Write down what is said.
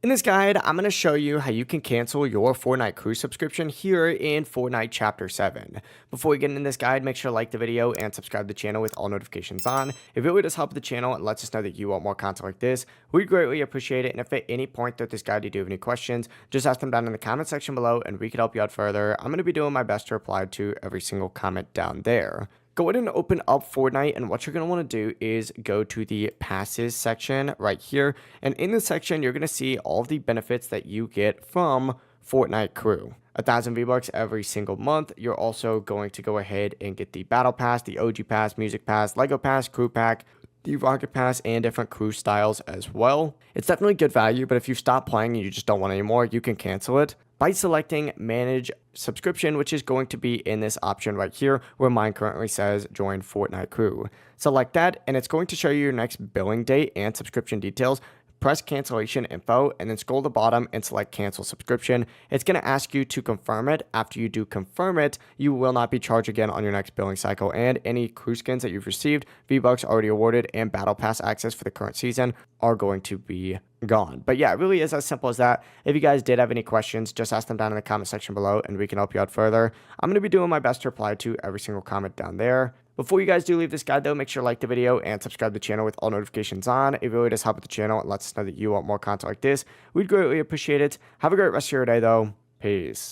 In this guide, I'm going to show you how you can cancel your Fortnite crew subscription here in Fortnite Chapter 7. Before we get into this guide, make sure to like the video and subscribe to the channel with all notifications on. It really does help the channel and lets us know that you want more content like this. We'd greatly appreciate it, and if at any point throughout this guide you do have any questions, just ask them down in the comment section below and we can help you out further. I'm going to be doing my best to reply to every single comment down there. Go ahead and open up Fortnite, and what you're going to want to do is go to the passes section right here. And in this section, you're going to see all of the benefits that you get from Fortnite Crew. 1,000 V-Bucks every single month. You're also going to go ahead and get the Battle Pass, the OG Pass, Music Pass, Lego Pass, Crew Pack, the Rocket Pass, and different crew styles as well. It's definitely good value, but if you stop playing and you just don't want any more, you can cancel it by selecting Manage Subscription, which is going to be in this option right here where mine currently says Join Fortnite Crew. Select that, and it's going to show you your next billing date and subscription details. Press cancellation info and then scroll to the bottom and select cancel subscription. It's going to ask you to confirm it. After you do confirm it, you will not be charged again on your next billing cycle, and any crew skins that you've received, V-Bucks already awarded, and Battle Pass access for the current season are going to be gone. But yeah, it really is as simple as that. If you guys did have any questions, just ask them down in the comment section below and we can help you out further. I'm going to be doing my best to reply to every single comment down there. Before you guys do leave this guide though, make sure to like the video and subscribe to the channel with all notifications on. It really does help with the channel and lets us know that you want more content like this. We'd greatly appreciate it. Have a great rest of your day though. Peace.